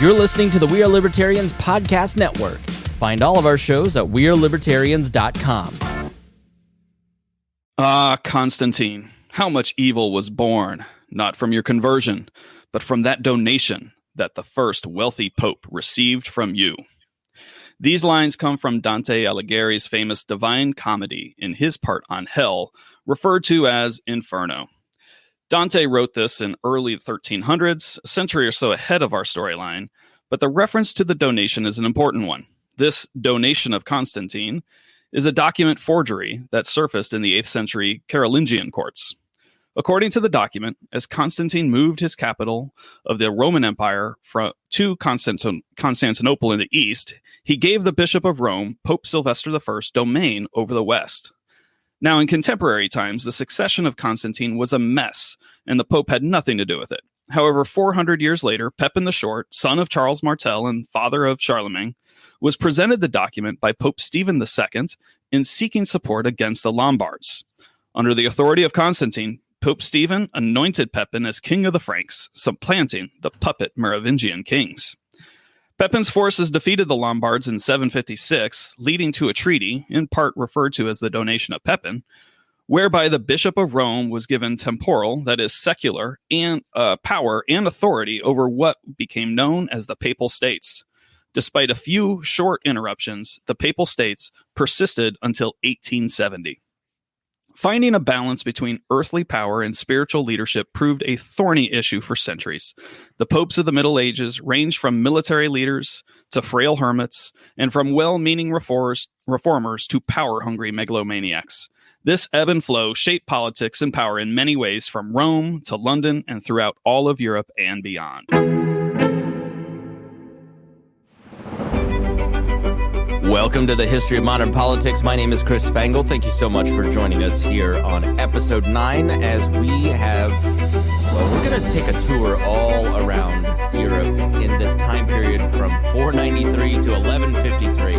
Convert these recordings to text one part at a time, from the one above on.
You're listening to the We Are Libertarians podcast network. Find all of our shows at wearelibertarians.com. Ah, Constantine, how much evil was born, not from your conversion, but from that donation that the first wealthy pope received from you. These lines come from Dante Alighieri's famous Divine Comedy in his part on Hell, referred to as Inferno. Dante wrote this in early 1300s, a century or so ahead of our storyline, but the reference to the donation is an important one. This donation of Constantine is a document forgery that surfaced in the 8th century Carolingian courts. According to the document, as Constantine moved his capital of the Roman Empire to Constantinople in the east, he gave the Bishop of Rome, Pope Sylvester I, domain over the west. Now, in contemporary times, the succession of Constantine was a mess, and the Pope had nothing to do with it. However, 400 years later, Pepin the Short, son of Charles Martel and father of Charlemagne, was presented the document by Pope Stephen II in seeking support against the Lombards. Under the authority of Constantine, Pope Stephen anointed Pepin as king of the Franks, supplanting the puppet Merovingian kings. Pepin's forces defeated the Lombards in 756, leading to a treaty, in part referred to as the donation of Pepin, whereby the Bishop of Rome was given temporal, that is secular, and power and authority over what became known as the Papal States. Despite a few short interruptions, the Papal States persisted until 1870. Finding a balance between earthly power and spiritual leadership proved a thorny issue for centuries. The popes of the Middle Ages ranged from military leaders to frail hermits, and from well-meaning reformers to power-hungry megalomaniacs. This ebb and flow shaped politics and power in many ways, from Rome to London and throughout all of Europe and beyond. Welcome to the History of Modern Politics. My name is Chris Spangle. Thank you so much for joining us here on episode 9 as we're going to take a tour all around Europe in this time period from 493 to 1153.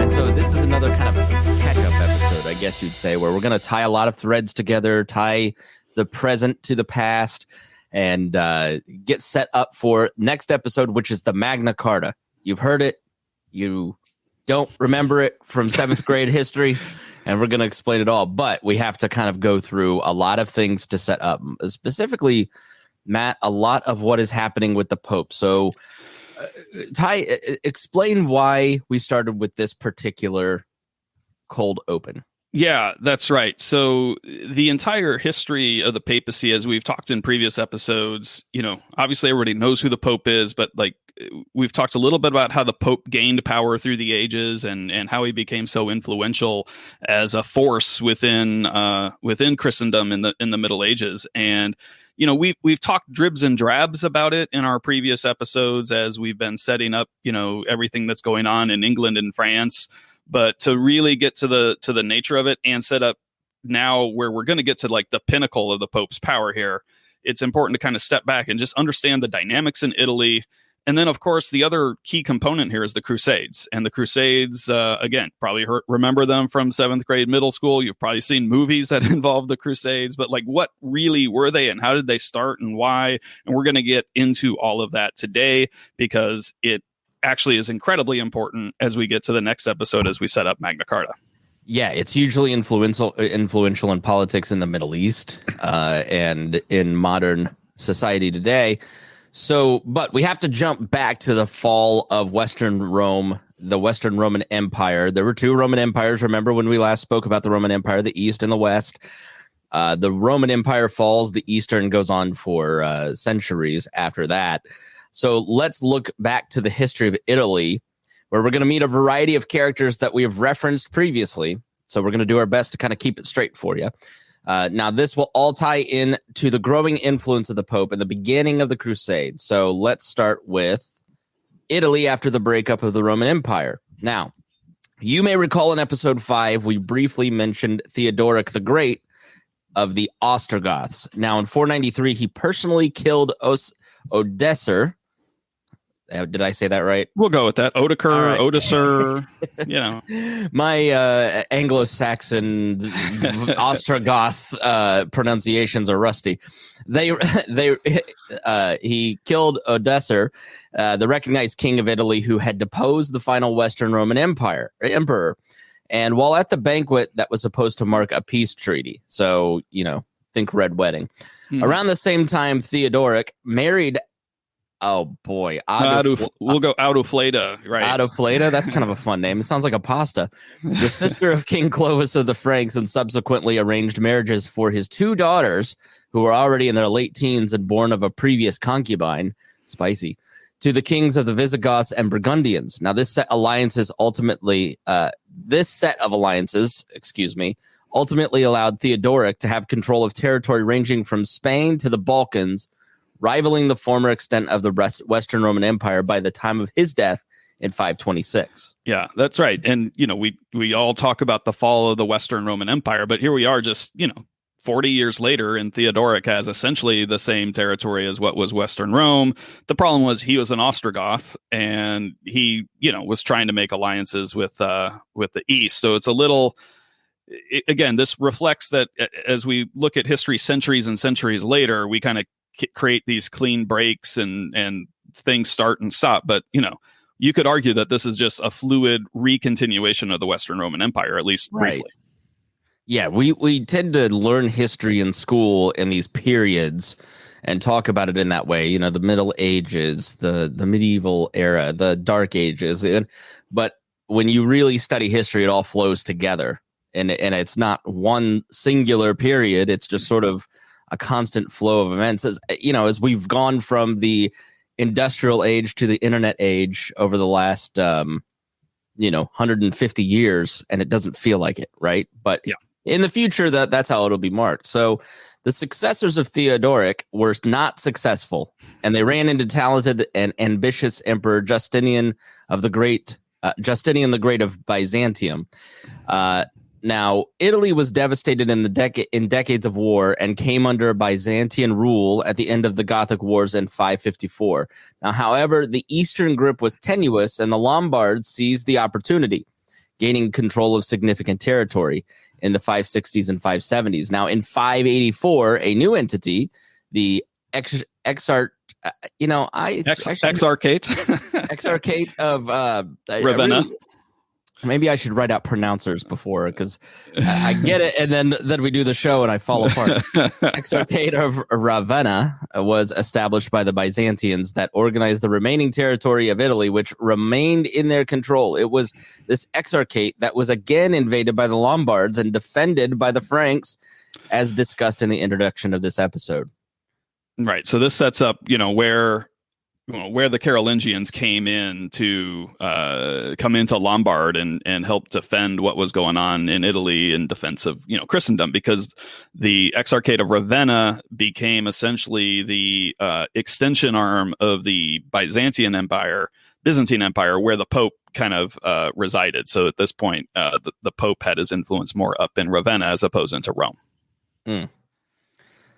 And so this is another kind of catch-up episode, I guess you'd say, where we're going to tie a lot of threads together, tie the present to the past, and get set up for next episode, which is the Magna Carta. You've heard it. You don't remember it from 7th grade history, and we're going to explain it all. But we have to kind of go through a lot of things to set up. Specifically, Matt, a lot of what is happening with the Pope. So, Ty, explain why we started with this particular cold open. Yeah, that's right. So the entire history of the papacy, as we've talked in previous episodes, obviously everybody knows who the Pope is, but we've talked a little bit about how the Pope gained power through the ages and how he became so influential as a force within Christendom in the Middle Ages. And we've talked dribs and drabs about it in our previous episodes as we've been setting up everything that's going on in England and France. But to really get to the nature of it and set up now where we're going to get to the pinnacle of the Pope's power here, it's important to kind of step back and just understand the dynamics in Italy. And then, of course, the other key component here is the Crusades. And the Crusades, again, probably remember them from 7th grade middle school. You've probably seen movies that involve the Crusades. But what really were they and how did they start and why? And we're going to get into all of that today because it actually is incredibly important as we get to the next episode as we set up Magna Carta. Yeah, it's hugely influential in politics in the Middle East and in modern society today. So, but we have to jump back to the fall of Western Rome, the Western Roman Empire. There were 2 Roman empires. Remember when we last spoke about the Roman Empire, the East and the West? The Roman Empire falls, the Eastern goes on for centuries after that. So let's look back to the history of Italy, where we're going to meet a variety of characters that we have referenced previously. So we're going to do our best to kind of keep it straight for you. Now, this will all tie in to the growing influence of the Pope and the beginning of the Crusades. So let's start with Italy after the breakup of the Roman Empire. Now, you may recall in episode 5, we briefly mentioned Theodoric the Great of the Ostrogoths. Now, in 493, he personally killed Odoacer, Did I say that right? We'll go with that. Oedeker, right. Odocer, you know. My Anglo-Saxon Ostrogoth pronunciations are rusty. He killed Odocer, the recognized king of Italy, who had deposed the final Western Roman emperor. And while at the banquet that was supposed to mark a peace treaty, so, think Red Wedding. Around the same time, Theodoric married, oh boy, we'll go Autofleda, right? Autofleda, that's kind of a fun name. It sounds like a pasta. The sister of King Clovis of the Franks, and subsequently arranged marriages for his 2 daughters, who were already in their late teens and born of a previous concubine, spicy, to the kings of the Visigoths and Burgundians. Now, this set of alliances ultimately allowed Theodoric to have control of territory ranging from Spain to the Balkans, rivaling the former extent of the Western Roman Empire by the time of his death in 526. Yeah, that's right. And, we all talk about the fall of the Western Roman Empire, but here we are just, 40 years later, and Theodoric has essentially the same territory as what was Western Rome. The problem was he was an Ostrogoth, and he, was trying to make alliances with the East. So it's a little... Again, this reflects that as we look at history centuries and centuries later, we kind of create these clean breaks and things start and stop. But, you could argue that this is just a fluid recontinuation of the Western Roman Empire, at least briefly. Yeah, we tend to learn history in school in these periods and talk about it in that way. The Middle Ages, the medieval era, the Dark Ages. But when you really study history, it all flows together. And it's not one singular period. It's just sort of a constant flow of events. As we've gone from the industrial age to the internet age over the last, 150 years, and it doesn't feel like it, right? But yeah, in the future, that's how it'll be marked. So the successors of Theodoric were not successful, and they ran into talented and ambitious Emperor Justinian the Great of Byzantium. Now, Italy was devastated in decades of war and came under Byzantine rule at the end of the Gothic Wars in 554. Now, however, the eastern grip was tenuous, and the Lombards seized the opportunity, gaining control of significant territory in the 560s and 570s. Now, in 584, a new entity, the Exarchate of Ravenna. Maybe I should write out pronouncers before, because I get it, and then we do the show and I fall apart. Exarchate of Ravenna was established by the Byzantines that organized the remaining territory of Italy, which remained in their control. It was this exarchate that was again invaded by the Lombards and defended by the Franks, as discussed in the introduction of this episode. Right. So this sets up, where the Carolingians came into Lombard and help defend what was going on in Italy in defense of Christendom, because the Exarchate of Ravenna became essentially the extension arm of the Byzantine Empire, where the Pope kind of resided. So at this point, the Pope had his influence more up in Ravenna as opposed to Rome.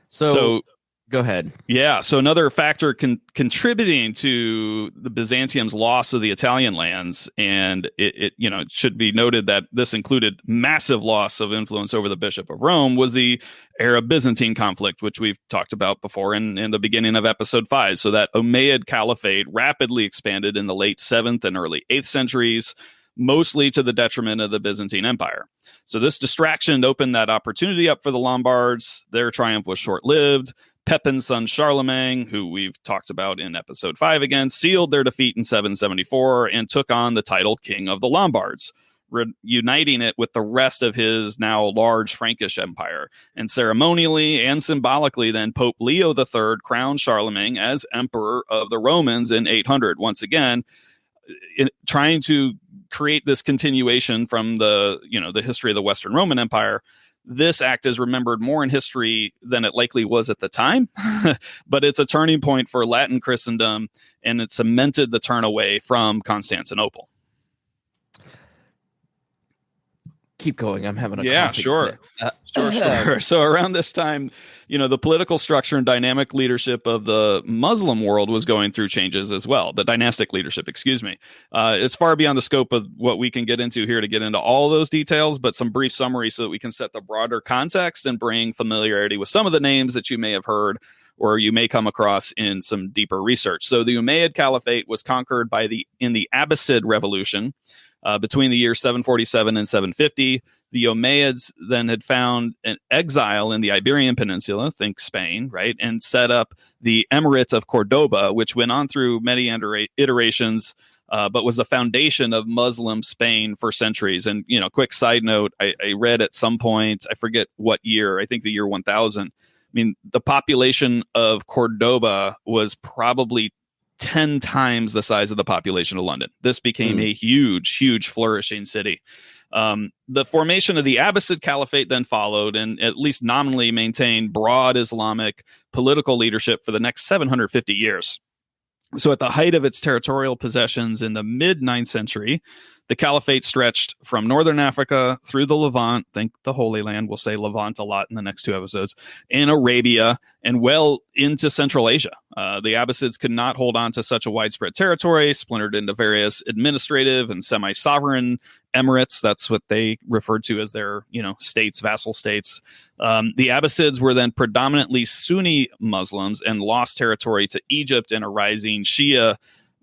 So go ahead. Yeah. So another factor contributing to the Byzantium's loss of the Italian lands, and it should be noted that this included massive loss of influence over the Bishop of Rome, was the Arab-Byzantine conflict, which we've talked about before in the beginning of episode 5. So that Umayyad Caliphate rapidly expanded in the late 7th and early 8th centuries, mostly to the detriment of the Byzantine Empire. So this distraction opened that opportunity up for the Lombards. Their triumph was short-lived. Pepin's son Charlemagne, who we've talked about in episode 5 again, sealed their defeat in 774 and took on the title King of the Lombards, uniting it with the rest of his now large Frankish empire. And ceremonially and symbolically, then Pope Leo III crowned Charlemagne as Emperor of the Romans in 800. Once again, trying to create this continuation from the history of the Western Roman Empire. This act is remembered more in history than it likely was at the time, but it's a turning point for Latin Christendom, and it cemented the turn away from Constantinople. keep going. I'm having a Yeah, coughing sure. fit. Sure. So around this time, the political structure and dynamic leadership of the Muslim world was going through changes as well. The dynastic leadership, excuse me. It's far beyond the scope of what we can get into here to get into all those details, but some brief summary so that we can set the broader context and bring familiarity with some of the names that you may have heard or you may come across in some deeper research. So the Umayyad Caliphate was conquered in the Abbasid Revolution between the years 747 and 750. The Umayyads then had found an exile in the Iberian Peninsula, think Spain, right, and set up the Emirate of Cordoba, which went on through many iterations, but was the foundation of Muslim Spain for centuries. And, quick side note, I read at some point, I forget what year, I think the year 1000. I mean, the population of Cordoba was probably 10 times the size of the population of London. This became a huge, huge flourishing city. The formation of the Abbasid Caliphate then followed and at least nominally maintained broad Islamic political leadership for the next 750 years. So at the height of its territorial possessions in the mid-9th century, the caliphate stretched from northern Africa through the Levant, think the Holy Land, we'll say Levant a lot in the next 2 episodes, and Arabia, and well into Central Asia. The Abbasids could not hold on to such a widespread territory, splintered into various administrative and semi-sovereign emirates. That's what they referred to as their, states, vassal states. The Abbasids were then predominantly Sunni Muslims and lost territory to Egypt and a rising Shia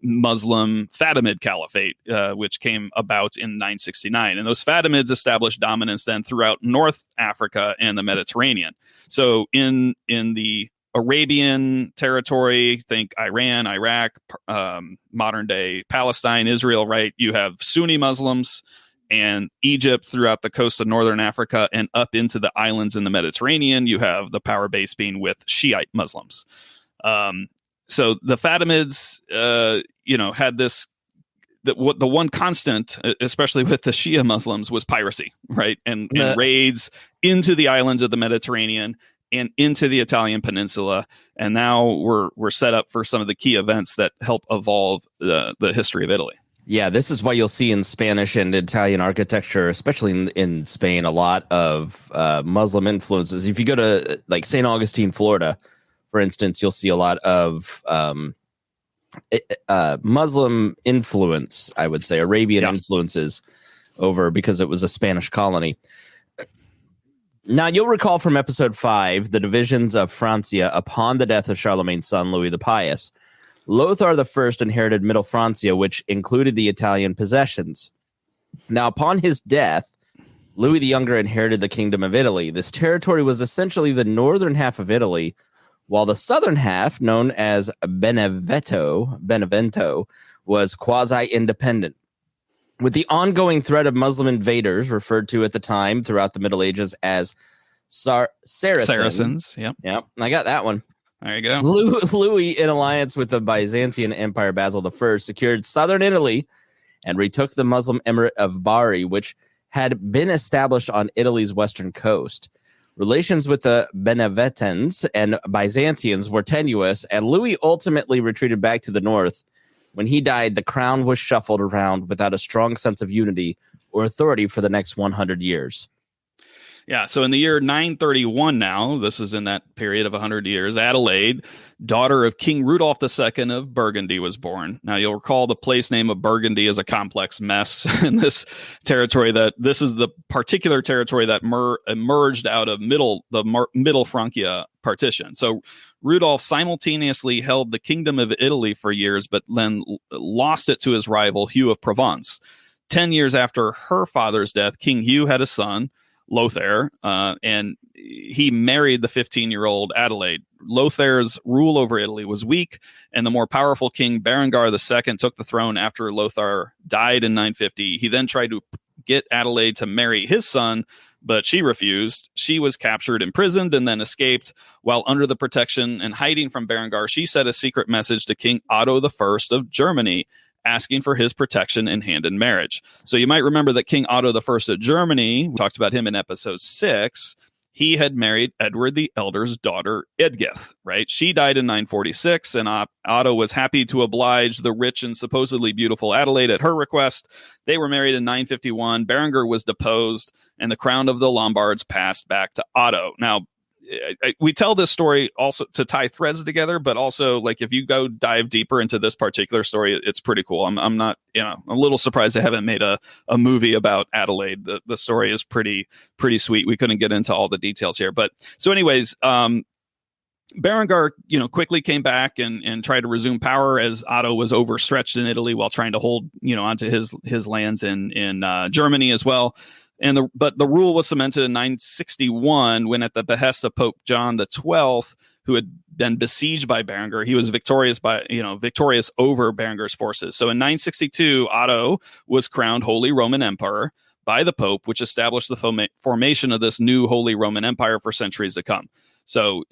Muslim Fatimid Caliphate, which came about in 969. And those Fatimids established dominance then throughout North Africa and the Mediterranean. So in the Arabian territory, think Iran, Iraq, modern day Palestine, Israel, right? You have Sunni Muslims and Egypt throughout the coast of northern Africa and up into the islands in the Mediterranean. You have the power base being with Shiite Muslims. So the Fatimids, had this, the one constant, especially with the Shia Muslims, was piracy, right? And raids into the islands of the Mediterranean and into the Italian peninsula. And now we're set up for some of the key events that help evolve the history of Italy. Yeah, this is why you'll see in Spanish and Italian architecture, especially in Spain, a lot of Muslim influences. If you go to like St. Augustine, Florida, for instance, you'll see a lot of Muslim influence, I would say, Arabian influences over because it was a Spanish colony. Now, you'll recall from episode 5, the divisions of Francia upon the death of Charlemagne's son, Louis the Pious. Lothar I inherited Middle Francia, which included the Italian possessions. Now, upon his death, Louis the Younger inherited the Kingdom of Italy. This territory was essentially the northern half of Italy, while the southern half, known as Benevento, was quasi-independent. With the ongoing threat of Muslim invaders, referred to at the time throughout the Middle Ages as Saracens. Yep, I got that one. There you go. Louis, in alliance with the Byzantine Empire Basil I, secured southern Italy and retook the Muslim emirate of Bari, which had been established on Italy's western coast. Relations with the Beneventans and Byzantians were tenuous, and Louis ultimately retreated back to the north. When he died, the crown was shuffled around without a strong sense of unity or authority for the next 100 years. Yeah, so in the year 931 now, this is in that period of 100 years, Adelaide, daughter of King Rudolph II of Burgundy, was born. Now, you'll recall the place name of Burgundy is a complex mess in this territory. This is the particular territory that emerged out of Middle Francia partition. So Rudolph simultaneously held the Kingdom of Italy for years, but then lost it to his rival, Hugh of Provence. 10 years after her father's death, King Hugh had a son, Lothair, and he married the 15-year-old Adelaide. Lothair's rule over Italy was weak, and the more powerful king Berengar II took the throne after Lothar died in 950. He then tried to get Adelaide to marry his son, but she refused. She was captured, imprisoned, and then escaped. While under the protection and hiding from Berengar, she sent a secret message to King Otto I of Germany, asking for his protection and hand in marriage. So you might remember that King Otto I of Germany, we talked about him in episode 6, he had married Edward the Elder's daughter, Edgith, right? She died in 946, and Otto was happy to oblige the rich and supposedly beautiful Adelaide at her request. They were married in 951. Berengar was deposed, and the crown of the Lombards passed back to Otto. Now, we tell this story also to tie threads together, but also, like, if you go dive deeper into this particular story, it's pretty cool. I'm not, I'm a little surprised they haven't made a movie about Adelaide. The story is pretty sweet. We couldn't get into all the details here, but so anyways, Berengar, quickly came back and tried to resume power as Otto was overstretched in Italy while trying to hold, onto his lands in Germany as well. But the rule was cemented in 961 when, at the behest of Pope John XII, who had been besieged by Berengar, he was victorious over Berengar's forces. So in 962, Otto was crowned Holy Roman Emperor by the Pope, which established the formation of this new Holy Roman Empire for centuries to come. So,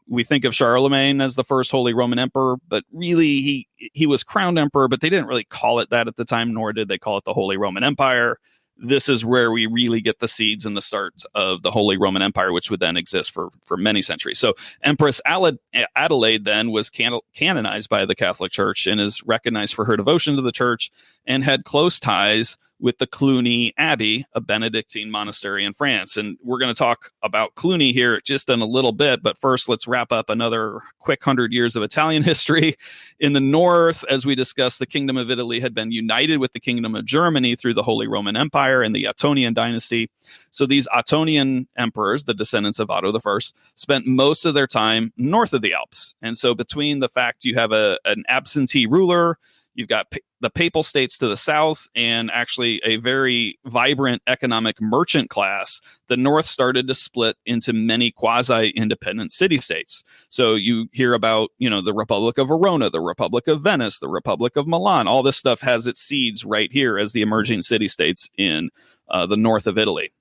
we think of Charlemagne as the first Holy Roman Emperor, but really he was crowned emperor, but they didn't really call it that at the time, nor did they call it the Holy Roman Empire. This is where we really get the seeds and the start of the Holy Roman Empire, which would then exist for many centuries. So Empress Adelaide then was canonized by the Catholic Church and is recognized for her devotion to the church and had close ties with the Cluny Abbey, a Benedictine monastery in France. And we're going to talk about Cluny here just in a little bit, but first let's wrap up another quick 100 years of Italian history. In the north, as we discussed, the Kingdom of Italy had been united with the Kingdom of Germany through the Holy Roman Empire and the Ottonian dynasty. So these Ottonian emperors, the descendants of Otto I, spent most of their time north of the Alps. And so between the fact you have an absentee ruler, you've got the Papal States to the south, and actually a very vibrant economic merchant class, the North started to split into many quasi-independent city-states. So you hear about, the Republic of Verona, the Republic of Venice, the Republic of Milan. All this stuff has its seeds right here as the emerging city-states in the north of Italy.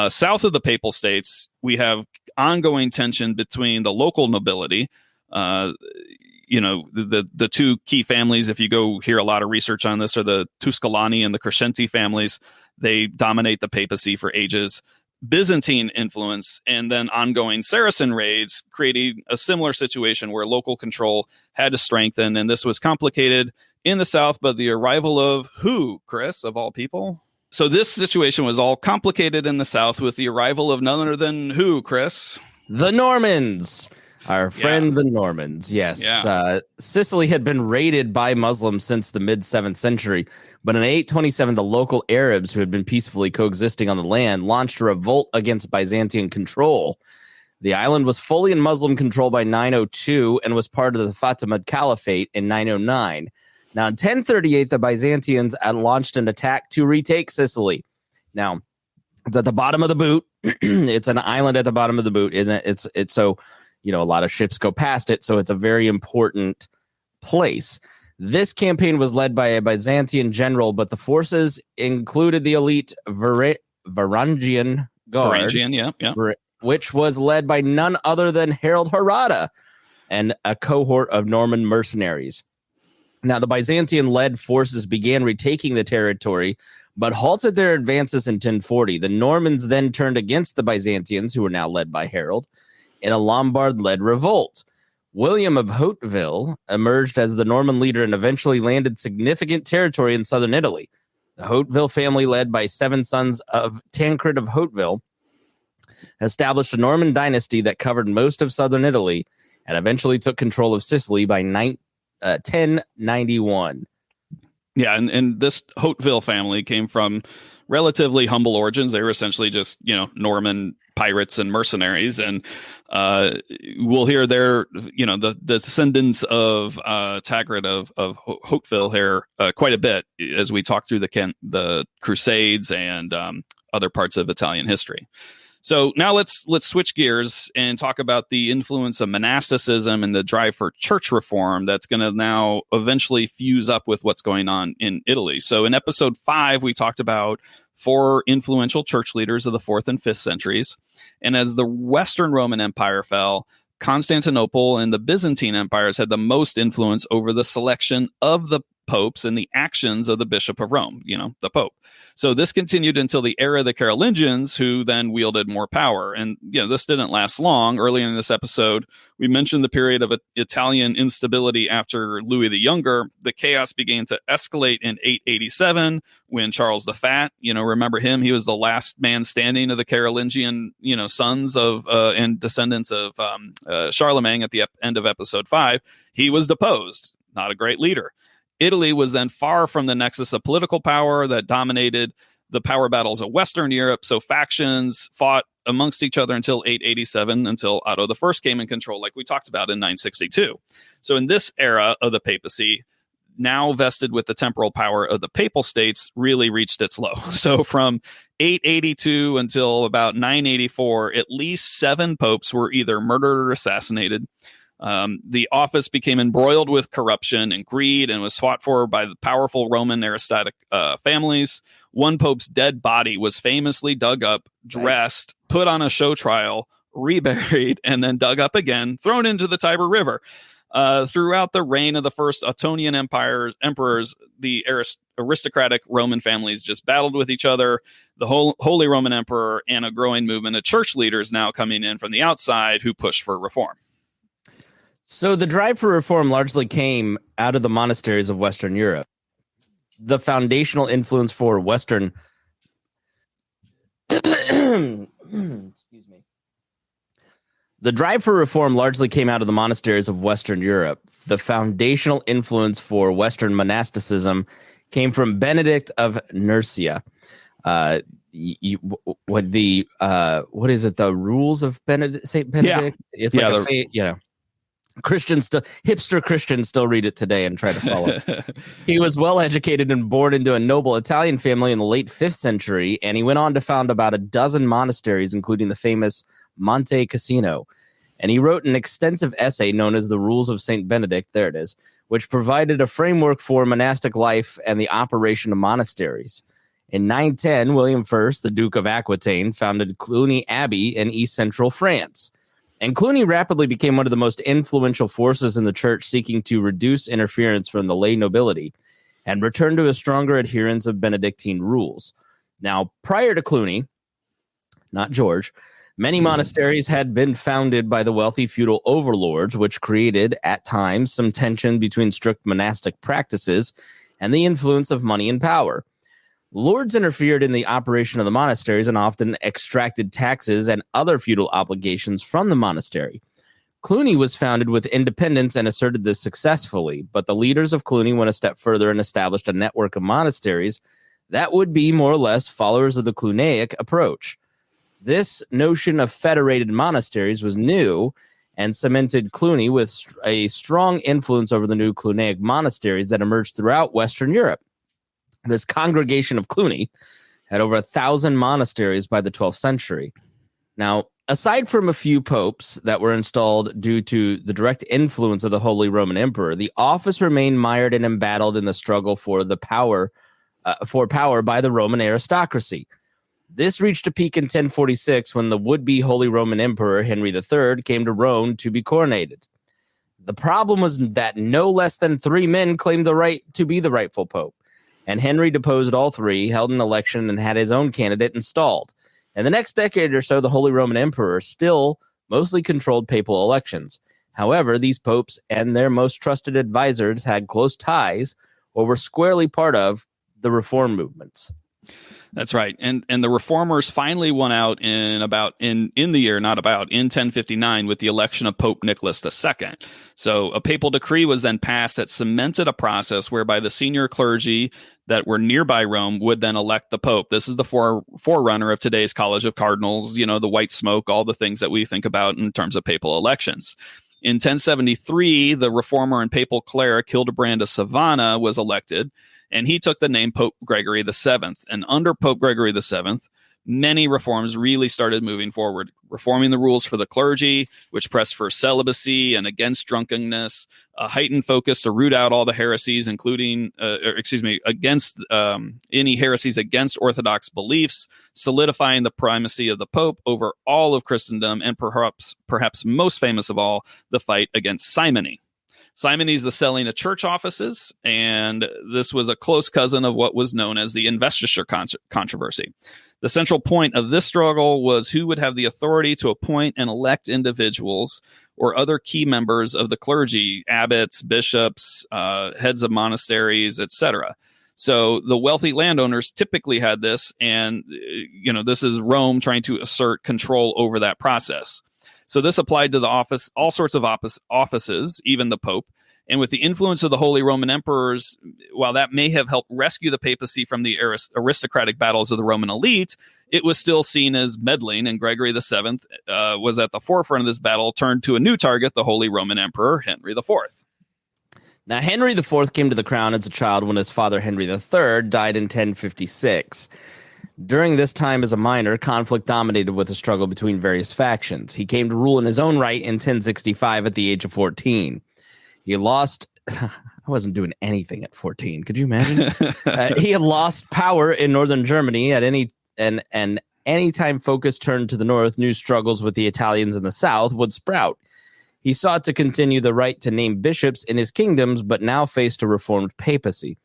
South of the Papal States, we have ongoing tension between the local nobility, the two key families, if you go hear a lot of research on this, are the Tuscolani and the Crescenti families. They dominate the papacy for ages. Byzantine influence and then ongoing Saracen raids creating a similar situation where local control had to strengthen. And this was complicated in the south by the arrival of who, Chris, of all people? So this situation was all complicated in the south with the arrival of none other than who, Chris? The Normans. Our friend, the Normans, yes. Yeah. Sicily had been raided by Muslims since the mid-7th century, but in 827, the local Arabs, who had been peacefully coexisting on the land, launched a revolt against Byzantine control. The island was fully in Muslim control by 902 and was part of the Fatimid Caliphate in 909. Now, in 1038, the Byzantines had launched an attack to retake Sicily. Now, it's at the bottom of the boot. It's an island at the bottom of the boot, and it's so... a lot of ships go past it, so it's a very important place. This campaign was led by a Byzantine general, but the forces included the elite Varangian Guard, which was led by none other than Harold Harada and a cohort of Norman mercenaries. Now, the Byzantine-led forces began retaking the territory, but halted their advances in 1040. The Normans then turned against the Byzantines, who were now led by Harold, in a Lombard-led revolt. William of Hauteville emerged as the Norman leader and eventually landed significant territory in southern Italy. The Hauteville family, led by 7 sons of Tancred of Hauteville, established a Norman dynasty that covered most of southern Italy and eventually took control of Sicily by 1091. Yeah, and this Hauteville family came from relatively humble origins. They were essentially just, Norman pirates and mercenaries, and we'll hear the descendants of Tancred of Hauteville here quite a bit as we talk through the Crusades and other parts of Italian history. So now let's switch gears and talk about the influence of monasticism and the drive for church reform that's going to now eventually fuse up with what's going on in Italy. So in episode 5, we talked about 4 influential church leaders of the 4th and 5th centuries. And as the Western Roman Empire fell, Constantinople and the Byzantine empires had the most influence over the selection of the popes and the actions of the Bishop of Rome, the Pope. So this continued until the era of the Carolingians, who then wielded more power. And, this didn't last long. Earlier in this episode, we mentioned the period of Italian instability after Louis the Younger. The chaos began to escalate in 887 when Charles the Fat, remember him? He was the last man standing of the Carolingian, sons of and descendants of Charlemagne at the end of episode 5. He was deposed. Not a great leader. Italy was then far from the nexus of political power that dominated the power battles of Western Europe. So factions fought amongst each other until 887, until Otto I came in control, like we talked about in 962. So in this era of the papacy, now vested with the temporal power of the papal states, really reached its low. So from 882 until about 984, at least 7 popes were either murdered or assassinated. The office became embroiled with corruption and greed and was fought for by the powerful Roman aristocratic families. One pope's dead body was famously dug up, dressed, put on a show trial, reburied, and then dug up again, thrown into the Tiber River. Throughout the reign of the first Ottonian emperors, the aristocratic Roman families just battled with each other. The Holy Roman Emperor and a growing movement of church leaders now coming in from the outside who pushed for reform. So the drive for reform largely came out of the monasteries of Western Europe. The foundational influence for Western excuse me. The drive for reform largely came out of the monasteries of Western Europe. The foundational influence for Western monasticism came from Benedict of Nursia. What is it? The rules of Saint Benedict? Yeah. It's like hipster Christians still read it today and try to follow it. He was well educated and born into a noble Italian family in the late 5th century, and he went on to found about a dozen monasteries, including the famous Monte Cassino. And he wrote an extensive essay known as The Rules of St. Benedict, there it is, which provided a framework for monastic life and the operation of monasteries. In 910, William I, the Duke of Aquitaine, founded Cluny Abbey in east central France. And Cluny rapidly became one of the most influential forces in the church, seeking to reduce interference from the lay nobility and return to a stronger adherence of Benedictine rules. Now, prior to Cluny, not George, many monasteries had been founded by the wealthy feudal overlords, which created, at times, some tension between strict monastic practices and the influence of money and power. Lords interfered in the operation of the monasteries and often extracted taxes and other feudal obligations from the monastery. Cluny was founded with independence and asserted this successfully, but the leaders of Cluny went a step further and established a network of monasteries that would be more or less followers of the Cluniac approach. This notion of federated monasteries was new and cemented Cluny with a strong influence over the new Cluniac monasteries that emerged throughout Western Europe. This congregation of Cluny had over 1,000 monasteries by the 12th century. Now, aside from a few popes that were installed due to the direct influence of the Holy Roman Emperor, the office remained mired and embattled in the struggle for power by the Roman aristocracy. This reached a peak in 1046 when the would-be Holy Roman Emperor Henry III came to Rome to be coronated. The problem was that no less than 3 men claimed the right to be the rightful pope. And Henry deposed all 3, held an election, and had his own candidate installed. In the next decade or so, the Holy Roman Emperor still mostly controlled papal elections. However, these popes and their most trusted advisors had close ties or were squarely part of the reform movements. That's right. And the reformers finally won out in 1059 with the election of Pope Nicholas II. So a papal decree was then passed that cemented a process whereby the senior clergy that were nearby Rome would then elect the Pope. This is the forerunner of today's College of Cardinals, the white smoke, all the things that we think about in terms of papal elections. In 1073, the reformer and papal cleric Hildebrand of Savannah was elected, and he took the name Pope Gregory VII. And under Pope Gregory VII, many reforms really started moving forward, reforming the rules for the clergy, which pressed for celibacy and against drunkenness, a heightened focus to root out all the heresies, against any heresies against Orthodox beliefs, solidifying the primacy of the Pope over all of Christendom, and perhaps most famous of all, the fight against simony. Simony's the selling of church offices, and this was a close cousin of what was known as the investiture controversy. The central point of this struggle was who would have the authority to appoint and elect individuals or other key members of the clergy, abbots, bishops, heads of monasteries, etc. So the wealthy landowners typically had this, and this is Rome trying to assert control over that process. So this applied to the office, all sorts of offices, even the Pope. And with the influence of the Holy Roman Emperors, while that may have helped rescue the papacy from the aristocratic battles of the Roman elite, it was still seen as meddling, and Gregory VII was at the forefront of this battle, turned to a new target, the Holy Roman Emperor, Henry IV. Now, Henry IV came to the crown as a child when his father, Henry III, died in 1056. During this time as a minor, conflict dominated with a struggle between various factions. He came to rule in his own right in 1065 at the age of 14. He lost... I wasn't doing anything at 14. Could you imagine? He had lost power in northern Germany at any time focus turned to the north, new struggles with the Italians in the south would sprout. He sought to continue the right to name bishops in his kingdoms, but now faced a reformed papacy.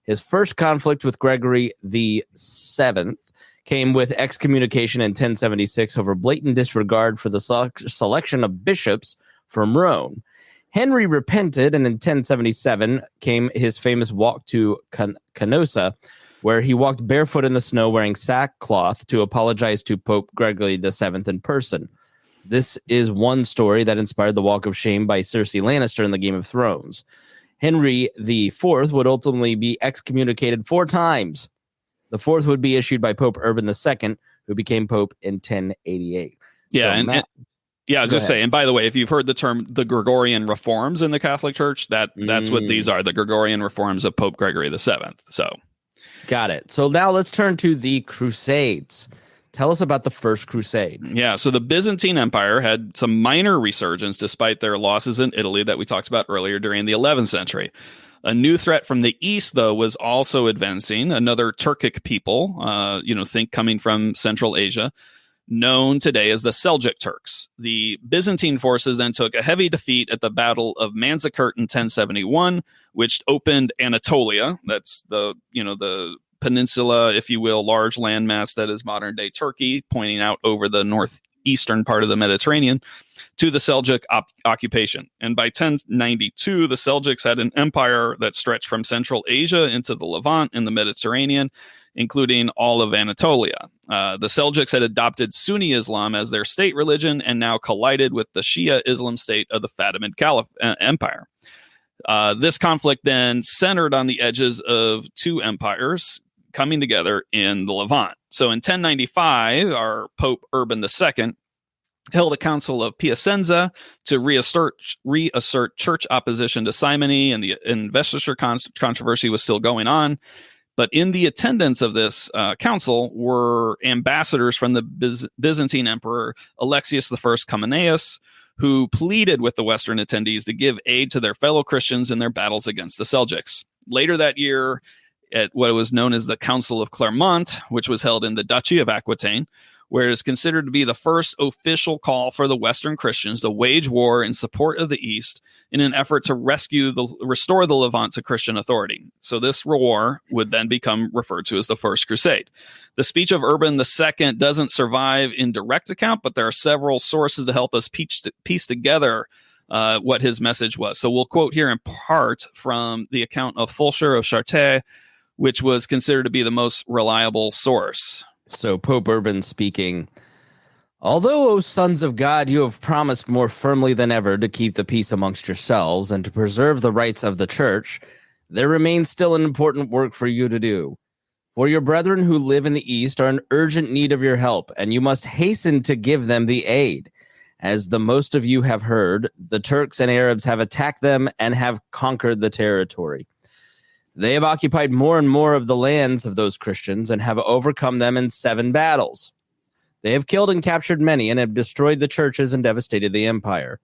His first conflict with Gregory VII came with excommunication in 1076 over blatant disregard for the selection of bishops from Rome. Henry repented, and in 1077 came his famous walk to Canossa, where he walked barefoot in the snow wearing sackcloth to apologize to Pope Gregory VII in person. This is one story that inspired the Walk of Shame by Cersei Lannister in the Game of Thrones. Henry IV would ultimately be excommunicated 4 times. The fourth would be issued by Pope Urban II, who became Pope in 1088. Yeah, so, I was just saying, and by the way, if you've heard the term the Gregorian reforms in the Catholic Church, that's what these are, the Gregorian reforms of Pope Gregory VII. So, got it. So now let's turn to the Crusades. Tell us about the First Crusade. Yeah, so the Byzantine Empire had some minor resurgence despite their losses in Italy that we talked about earlier during the 11th century. A new threat from the east, though, was also advancing. Another Turkic people, think coming from Central Asia, known today as the Seljuk Turks. The Byzantine forces then took a heavy defeat at the Battle of Manzikert in 1071, which opened Anatolia. That's the peninsula, if you will, large landmass that is modern-day Turkey, pointing out over the northeastern part of the Mediterranean, to the Seljuk occupation. And by 1092, the Seljuks had an empire that stretched from Central Asia into the Levant and the Mediterranean, including all of Anatolia. The Seljuks had adopted Sunni Islam as their state religion and now collided with the Shia Islam state of the Fatimid Empire. This conflict then centered on the edges of two empires coming together in the Levant. So in 1095, our Pope Urban II held a council of Piacenza to reassert church opposition to simony, and the investiture controversy was still going on. But in the attendance of this council were ambassadors from the Byzantine Emperor Alexius I Comnenus, who pleaded with the Western attendees to give aid to their fellow Christians in their battles against the Seljuks. Later that year, at what was known as the Council of Clermont, which was held in the Duchy of Aquitaine, where it is considered to be the first official call for the Western Christians to wage war in support of the East in an effort to restore the Levant to Christian authority. So this war would then become referred to as the First Crusade. The speech of Urban II doesn't survive in direct account, but there are several sources to help us piece together what his message was. So we'll quote here in part from the account of Fulcher of Chartres, which was considered to be the most reliable source. So Pope Urban speaking, although, O sons of God, you have promised more firmly than ever to keep the peace amongst yourselves and to preserve the rights of the church, there remains still an important work for you to do. For your brethren who live in the East are in urgent need of your help, and you must hasten to give them the aid. As the most of you have heard, the Turks and Arabs have attacked them and have conquered the territory. They have occupied more and more of the lands of those Christians and have overcome them in 7 battles. They have killed and captured many and have destroyed the churches and devastated the empire.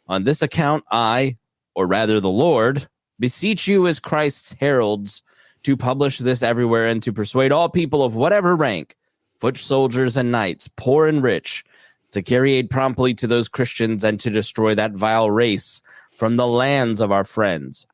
On this account, I, or rather the Lord, beseech you as Christ's heralds to publish this everywhere and to persuade all people of whatever rank, foot soldiers and knights, poor and rich, to carry aid promptly to those Christians and to destroy that vile race from the lands of our friends.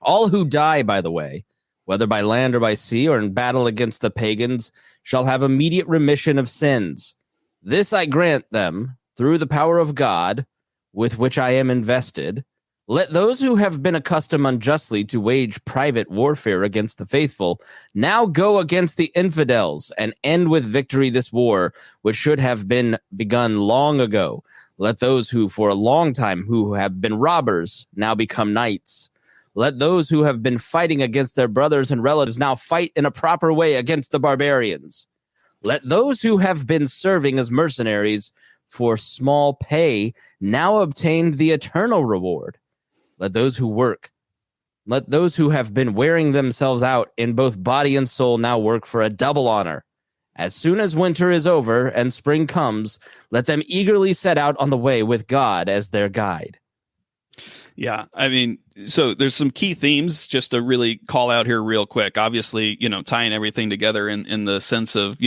All who die, by the way, whether by land or by sea or in battle against the pagans, shall have immediate remission of sins. This I grant them through the power of God, with which I am invested. Let those who have been accustomed unjustly to wage private warfare against the faithful now go against the infidels and end with victory this war, which should have been begun long ago. Let those who for a long time who have been robbers now become knights. Let those who have been fighting against their brothers and relatives now fight in a proper way against the barbarians. Let those who have been serving as mercenaries for small pay now obtain the eternal reward. Let those who have been wearing themselves out in both body and soul now work for a double honor. As soon as winter is over and spring comes, let them eagerly set out on the way with God as their guide. Yeah, I mean, so there's some key themes just to really call out here real quick. Obviously, tying everything together in the sense of,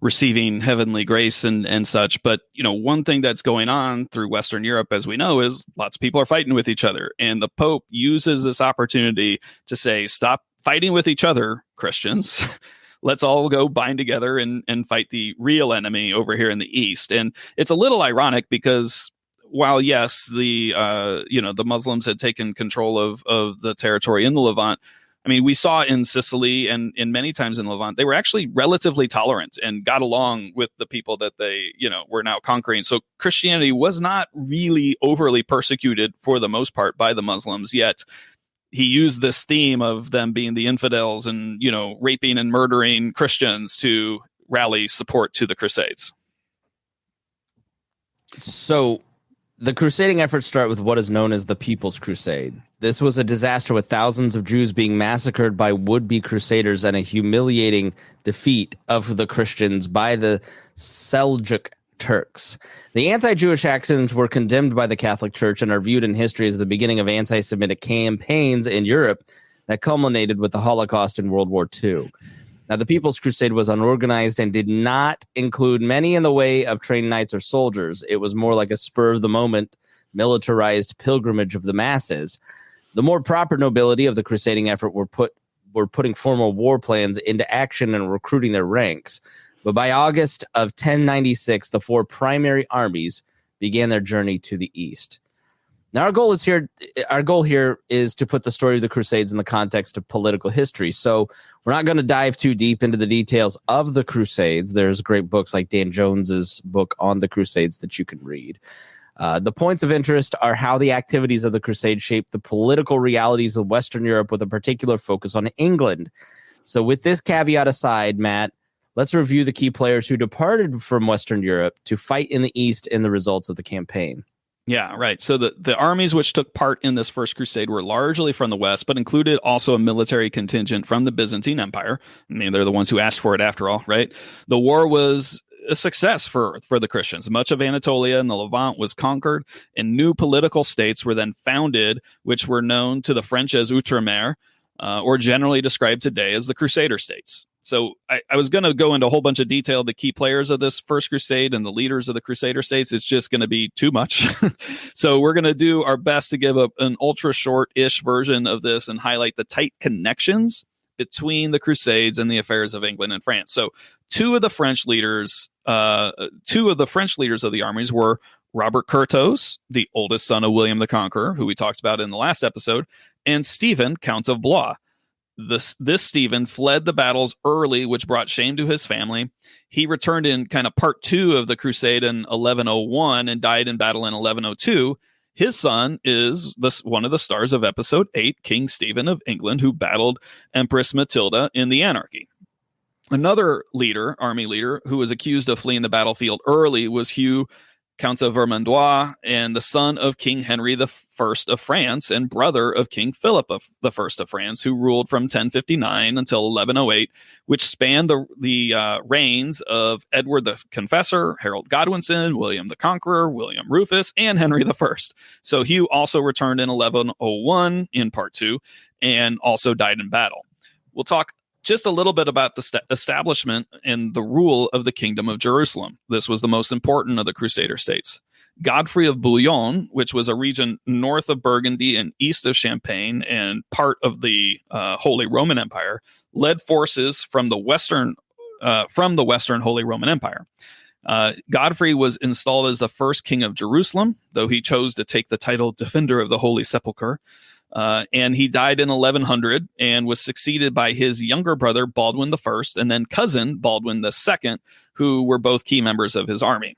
receiving heavenly grace and such. But, one thing that's going on through Western Europe, as we know, is lots of people are fighting with each other. And the Pope uses this opportunity to say, stop fighting with each other, Christians. Let's all go bind together and fight the real enemy over here in the East. And it's a little ironic because while, yes, the Muslims had taken control of the territory in the Levant, I mean, we saw in Sicily and in many times in Levant, they were actually relatively tolerant and got along with the people that they, were now conquering. So Christianity was not really overly persecuted for the most part by the Muslims, yet he used this theme of them being the infidels and, raping and murdering Christians to rally support to the Crusades. So the crusading efforts start with what is known as the People's Crusade. This was a disaster with thousands of Jews being massacred by would-be crusaders and a humiliating defeat of the Christians by the Seljuk Turks. The anti-Jewish actions were condemned by the Catholic Church and are viewed in history as the beginning of anti-Semitic campaigns in Europe that culminated with the Holocaust in World War II. Now, the People's Crusade was unorganized and did not include many in the way of trained knights or soldiers. It was more like a spur-of-the-moment, militarized pilgrimage of the masses. The more proper nobility of the crusading effort were putting formal war plans into action and recruiting their ranks. But by August of 1096, the four primary armies began their journey to the east. Now, our goal here is to put the story of the Crusades in the context of political history. So we're not going to dive too deep into the details of the Crusades. There's great books like Dan Jones's book on the Crusades that you can read. The points of interest are how the activities of the Crusades shaped the political realities of Western Europe with a particular focus on England. So with this caveat aside, Matt, let's review the key players who departed from Western Europe to fight in the East and the results of the campaign. Yeah, right. So the armies which took part in this first crusade were largely from the West, but included also a military contingent from the Byzantine Empire. I mean, they're the ones who asked for it after all, right? The war was a success for the Christians. Much of Anatolia and the Levant was conquered, and new political states were then founded, which were known to the French as Outremer, or generally described today as the Crusader states. So I was going to go into a whole bunch of detail, the key players of this first crusade and the leaders of the Crusader states. It's just going to be too much. So we're going to do our best to give an ultra short-ish version of this and highlight the tight connections between the Crusades and the affairs of England and France. So two of the French leaders of the armies were Robert Curthose, the oldest son of William the Conqueror, who we talked about in the last episode, and Stephen, Count of Blois. This Stephen fled the battles early, which brought shame to his family. He returned in kind of part 2 of the crusade in 1101 and died in battle in 1102. His son is one of the stars of episode 8, King Stephen of England, who battled Empress Matilda in the anarchy. Another army leader, who was accused of fleeing the battlefield early was Hugh, Count of Vermandois, and the son of King Henry I of France and brother of King Philip I of France, who ruled from 1059 until 1108, which spanned the reigns of Edward the Confessor, Harold Godwinson, William the Conqueror, William Rufus, and Henry I. So Hugh also returned in 1101 in part 2 and also died in battle. We'll talk just a little bit about the establishment and the rule of the Kingdom of Jerusalem. This was the most important of the Crusader states. Godfrey of Bouillon, which was a region north of Burgundy and east of Champagne and part of the Holy Roman Empire, led forces from the Western Holy Roman Empire. Godfrey was installed as the first king of Jerusalem, though he chose to take the title Defender of the Holy Sepulchre. And he died in 1100 and was succeeded by his younger brother, Baldwin I, and then cousin, Baldwin II, who were both key members of his army.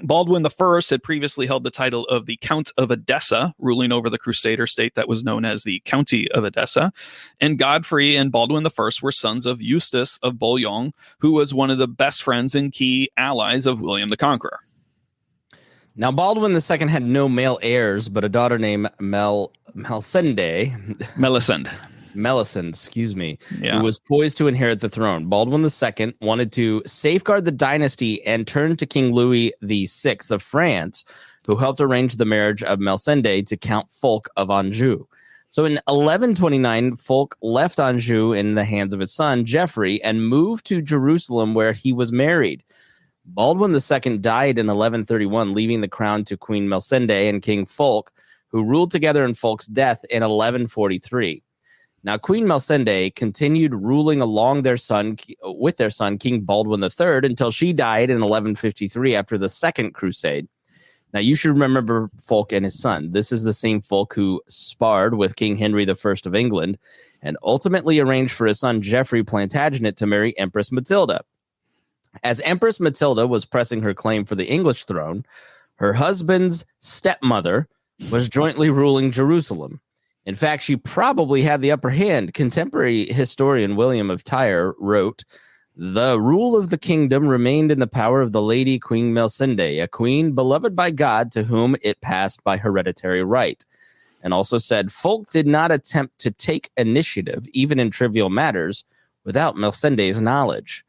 Baldwin I had previously held the title of the Count of Edessa, ruling over the Crusader state that was known as the County of Edessa. And Godfrey and Baldwin I were sons of Eustace of Bouillon, who was one of the best friends and key allies of William the Conqueror. Now, Baldwin II had no male heirs, but a daughter named Melisende, who was poised to inherit the throne. Baldwin II wanted to safeguard the dynasty and turned to King Louis VI of France, who helped arrange the marriage of Melisende to Count Fulk of Anjou. So in 1129, Fulk left Anjou in the hands of his son, Geoffrey, and moved to Jerusalem, where he was married. Baldwin II died in 1131, leaving the crown to Queen Melisende and King Fulk, who ruled together in Fulk's death in 1143. Now, Queen Melisende continued ruling with their son, King Baldwin III, until she died in 1153 after the Second Crusade. Now, you should remember Fulk and his son. This is the same Fulk who sparred with King Henry I of England and ultimately arranged for his son, Geoffrey Plantagenet, to marry Empress Matilda. As Empress Matilda was pressing her claim for the English throne, her husband's stepmother was jointly ruling Jerusalem. In fact, she probably had the upper hand. Contemporary historian William of Tyre wrote, "The rule of the kingdom remained in the power of the lady Queen Melisende, a queen beloved by God to whom it passed by hereditary right." And also said, Fulk did not attempt to take initiative, even in trivial matters, without Melisende's knowledge.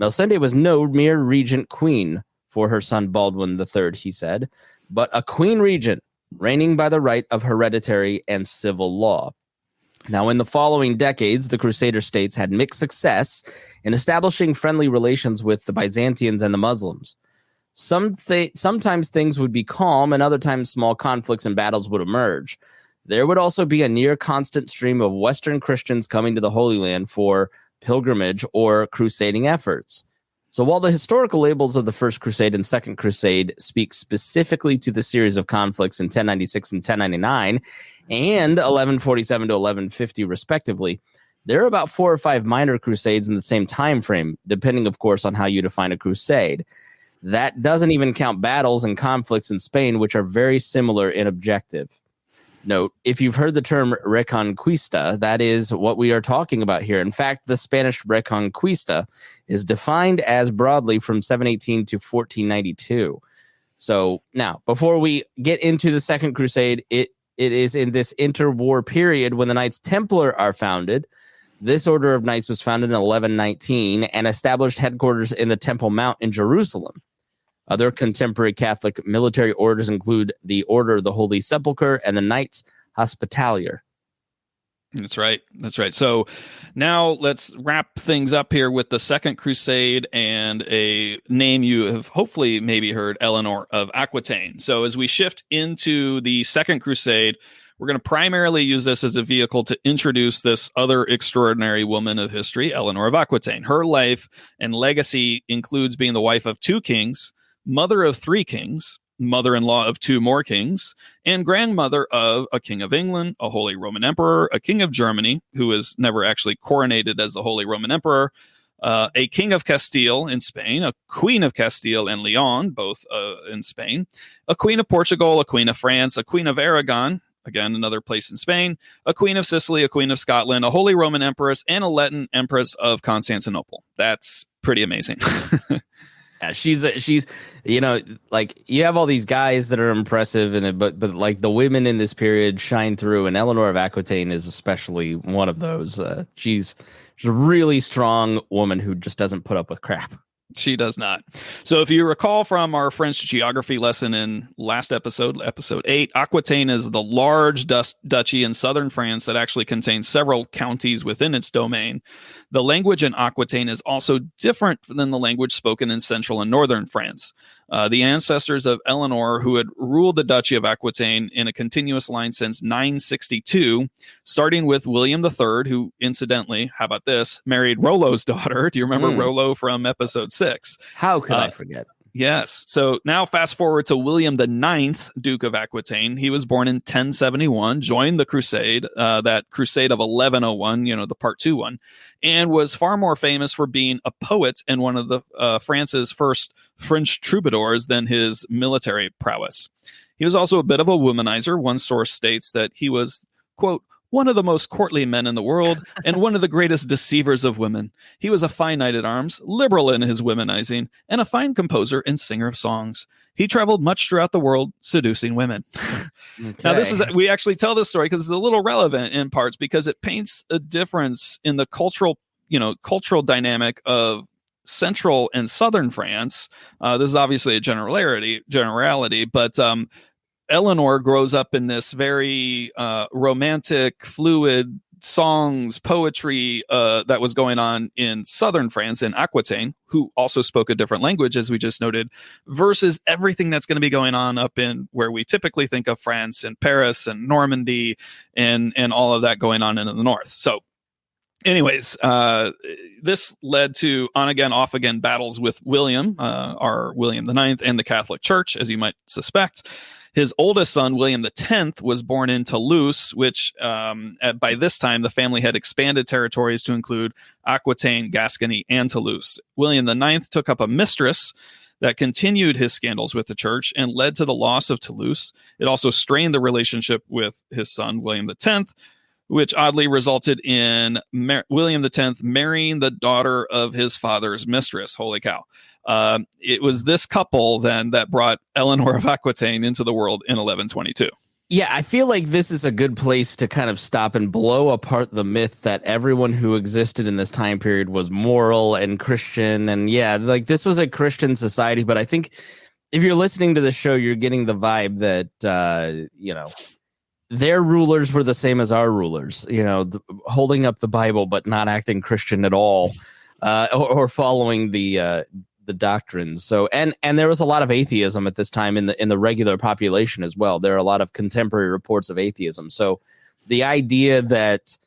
Melisende was no mere regent queen for her son Baldwin III, he said, but a queen regent reigning by the right of hereditary and civil law. Now, in the following decades, the Crusader states had mixed success in establishing friendly relations with the Byzantines and the Muslims. Sometimes things would be calm, and other times small conflicts and battles would emerge. There would also be a near constant stream of Western Christians coming to the Holy Land for pilgrimage or crusading efforts. So while the historical labels of the First Crusade and Second Crusade speak specifically to the series of conflicts in 1096 and 1099 and 1147 to 1150 respectively, there are about 4 or 5 minor crusades in the same time frame, depending, of course, on how you define a crusade. That doesn't even count battles and conflicts in Spain, which are very similar in objective. Note, if you've heard the term Reconquista, that is what we are talking about here. In fact, the Spanish Reconquista is defined as broadly from 718 to 1492. So now, before we get into the Second Crusade, it is in this interwar period when the Knights Templar are founded. This order of knights was founded in 1119 and established headquarters in the Temple Mount in Jerusalem. Other contemporary Catholic military orders include the Order of the Holy Sepulchre and the Knights Hospitalier. That's right. So now let's wrap things up here with the Second Crusade and a name you have hopefully maybe heard, Eleanor of Aquitaine. So as we shift into the Second Crusade, we're going to primarily use this as a vehicle to introduce this other extraordinary woman of history, Eleanor of Aquitaine. Her life and legacy includes being the wife of 2 kings, mother of 3 kings, mother-in-law of 2 more kings, and grandmother of a king of England, a Holy Roman Emperor, a king of Germany, who was never actually coronated as the Holy Roman Emperor, a king of Castile in Spain, a queen of Castile and Leon, both in Spain, a queen of Portugal, a queen of France, a queen of Aragon, again, another place in Spain, a queen of Sicily, a queen of Scotland, a Holy Roman Empress, and a Latin Empress of Constantinople. That's pretty amazing. Yeah, she's like, you have all these guys that are impressive, but like the women in this period shine through, and Eleanor of Aquitaine is especially one of those. She's a really strong woman who just doesn't put up with crap. She does not. So if you recall from our French geography lesson in last episode 8, Aquitaine is the large duchy in southern France that actually contains several counties within its domain. The language in Aquitaine is also different than the language spoken in central and northern France. The ancestors of Eleanor, who had ruled the Duchy of Aquitaine in a continuous line since 962, starting with William III, who incidentally, how about this, married Rollo's daughter. Do you remember Rollo from episode 6? How could I forget? Yes. So now fast forward to William the Ninth, Duke of Aquitaine. He was born in 1071, joined the Crusade, that Crusade of 1101, the Part 2 one, and was far more famous for being a poet and one of the France's first French troubadours than his military prowess. He was also a bit of a womanizer. One source states that he was, quote, one of the most courtly men in the world, and one of the greatest deceivers of women. He was a fine knight at arms, liberal in his womanizing, and a fine composer and singer of songs. He traveled much throughout the world, seducing women. Okay. Now, we actually tell this story because it's a little relevant in parts because it paints a difference in the cultural dynamic of central and southern France. This is obviously a generality, but Eleanor grows up in this very romantic, fluid songs, poetry that was going on in southern France, in Aquitaine, who also spoke a different language, as we just noted, versus everything that's going to be going on up in where we typically think of France and Paris and Normandy and all of that going on in the north. So anyways, this led to on-again, off-again battles with William, our William the Ninth, and the Catholic Church, as you might suspect. His oldest son, William X, was born in Toulouse, which by this time the family had expanded territories to include Aquitaine, Gascony, and Toulouse. William IX took up a mistress that continued his scandals with the church and led to the loss of Toulouse. It also strained the relationship with his son, William X, which oddly resulted in William X marrying the daughter of his father's mistress. Holy cow. It was this couple then that brought Eleanor of Aquitaine into the world in 1122. Yeah, I feel like this is a good place to kind of stop and blow apart the myth that everyone who existed in this time period was moral and Christian. And yeah, like this was a Christian society. But I think if you're listening to the show, you're getting the vibe that, their rulers were the same as our rulers, holding up the Bible, but not acting Christian at all, or following the doctrines. So, and there was a lot of atheism at this time in the regular population as well. There are a lot of contemporary reports of atheism. So the idea that,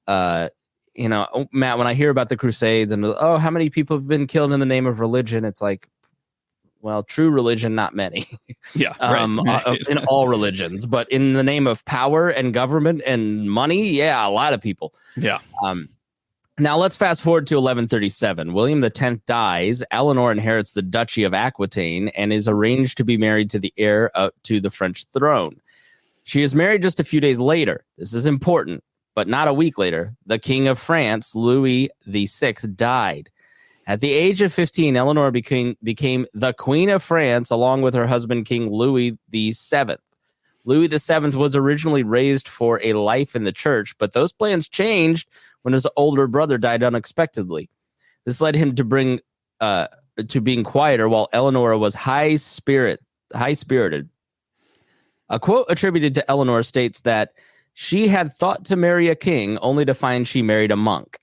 Matt, when I hear about the Crusades and, how many people have been killed in the name of religion? It's like, well, true religion, not many. Yeah, right. In all religions, but in the name of power and government and money, yeah, a lot of people. Yeah. Now let's fast forward to 1137. William X dies. Eleanor inherits the Duchy of Aquitaine and is arranged to be married to the heir to the French throne. She is married just a few days later. This is important, but not a week later. The King of France, Louis VI, died. At the age of 15, Eleanor became the Queen of France along with her husband, King Louis VII. Louis VII was originally raised for a life in the church, but those plans changed when his older brother died unexpectedly. This led him to being quieter, while Eleanor was high-spirited. A quote attributed to Eleanor states that she had thought to marry a king, only to find she married a monk.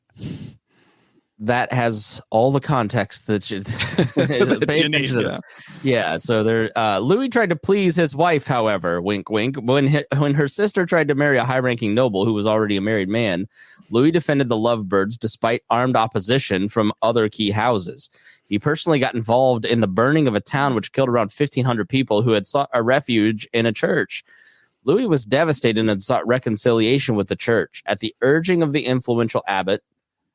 That has all the context that you pay attention to. Yeah. So Louis tried to please his wife, however, wink, wink. When her sister tried to marry a high-ranking noble who was already a married man, Louis defended the lovebirds despite armed opposition from other key houses. He personally got involved in the burning of a town which killed around 1,500 people who had sought a refuge in a church. Louis was devastated and sought reconciliation with the church. At the urging of the influential abbot,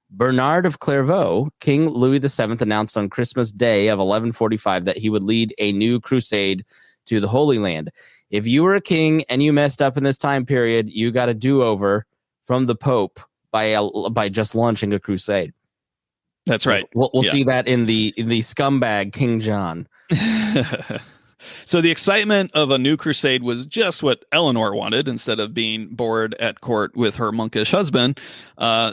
Bernard of Clairvaux, King Louis VII announced on Christmas Day of 1145 that he would lead a new crusade to the Holy Land. If you were a king and you messed up in this time period, you got a do-over from the Pope by just launching a crusade. That's right. We'll see that in the scumbag King John. So the excitement of a new crusade was just what Eleanor wanted. Instead of being bored at court with her monkish husband,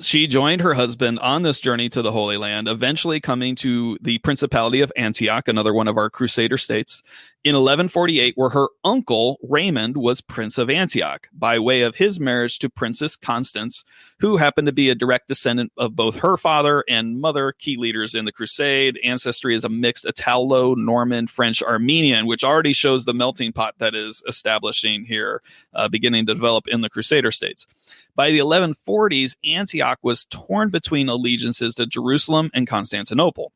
she joined her husband on this journey to the Holy Land, eventually coming to the Principality of Antioch, another one of our Crusader states. in 1148, where her uncle Raymond was Prince of Antioch by way of his marriage to Princess Constance, who happened to be a direct descendant of both her father and mother, key leaders in the Crusade. Ancestry is a mixed Italo, Norman, French, Armenian, which already shows the melting pot that is establishing here, beginning to develop in the Crusader states. By the 1140s, Antioch was torn between allegiances to Jerusalem and Constantinople.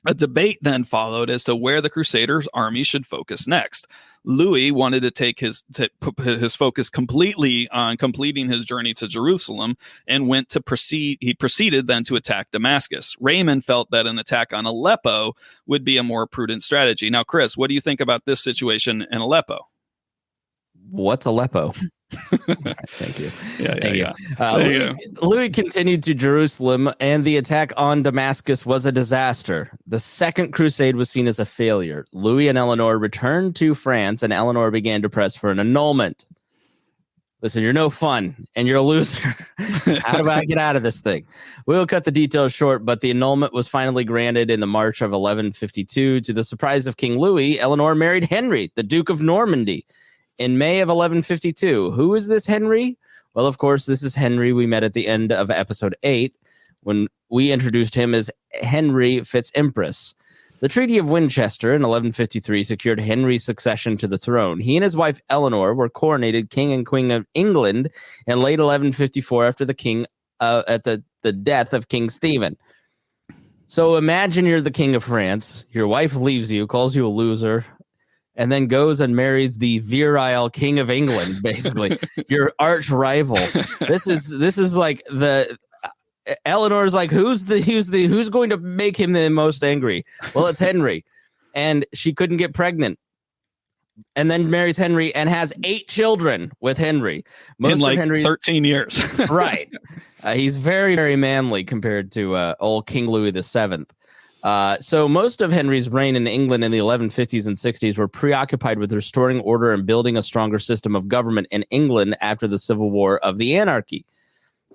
A debate then followed as to where the Crusaders' army should focus next. Louis wanted to put his focus completely on completing his journey to Jerusalem and he proceeded then to attack Damascus. Raymond felt that an attack on Aleppo would be a more prudent strategy. Now, Chris, what do you think about this situation in Aleppo? What's Aleppo? Thank you. Yeah. Louis continued to Jerusalem, and the attack on Damascus was a disaster. The Second Crusade was seen as a failure. Louis and Eleanor returned to France, and Eleanor began to press for an annulment. Listen, you're no fun, and you're a loser. How do I get out of this thing? We'll cut the details short, but the annulment was finally granted in the March of 1152. To the surprise of King Louis, Eleanor married Henry, the Duke of Normandy, in May of 1152. Who is this Henry? Well, of course, this is Henry we met at the end of episode 8 when we introduced him as Henry Fitz-Empress. The Treaty of Winchester in 1153 secured Henry's succession to the throne. He and his wife Eleanor were coronated King and Queen of England in late 1154 after the death of King Stephen. So imagine you're the King of France. Your wife leaves you, calls you a loser, and then goes and marries the virile King of England, basically your arch rival. This is like Eleanor's like, who's going to make him the most angry? Well, it's Henry, and she couldn't get pregnant, and then marries Henry and has 8 children with Henry. Most in 13 years, right? He's very, very manly compared to old King Louis VII. So most of Henry's reign in England in the 1150s and 60s were preoccupied with restoring order and building a stronger system of government in England after the Civil War of the Anarchy.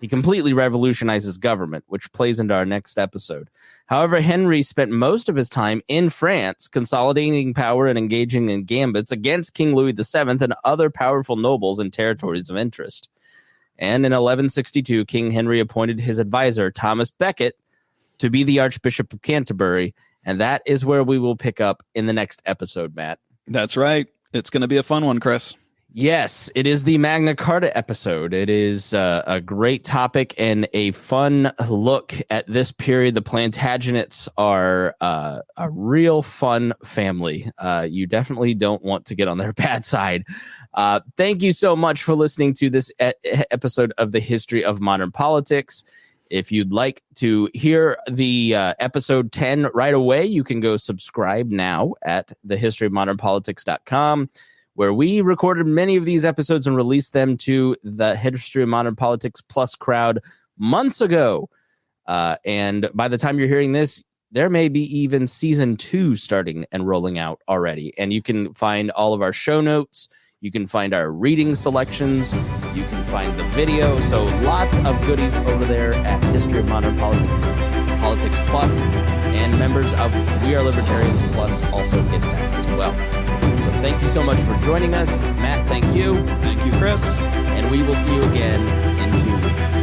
He completely revolutionizes government, which plays into our next episode. However, Henry spent most of his time in France, consolidating power and engaging in gambits against King Louis VII and other powerful nobles in territories of interest. And in 1162, King Henry appointed his advisor, Thomas Becket, to be the Archbishop of Canterbury, and that is where we will pick up in the next episode, Matt. That's right. It's going to be a fun one, Chris. Yes, it is the Magna Carta episode. It is a great topic and a fun look at this period. The Plantagenets are a real fun family. You definitely don't want to get on their bad side. Thank you so much for listening to this episode of the History of Modern Politics. If you'd like to hear the episode 10 right away, you can go subscribe now at thehistoryofmodernpolitics.com, where we recorded many of these episodes and released them to the History of Modern Politics Plus crowd months ago. And by the time you're hearing this, there may be even season 2 starting and rolling out already. And you can find all of our show notes. You can find our reading selections. You can find the video. So lots of goodies over there at History of Modern Politics Plus. And members of We Are Libertarians Plus also get that as well. So thank you so much for joining us. Matt, thank you. Thank you, Chris. And we will see you again in 2 weeks.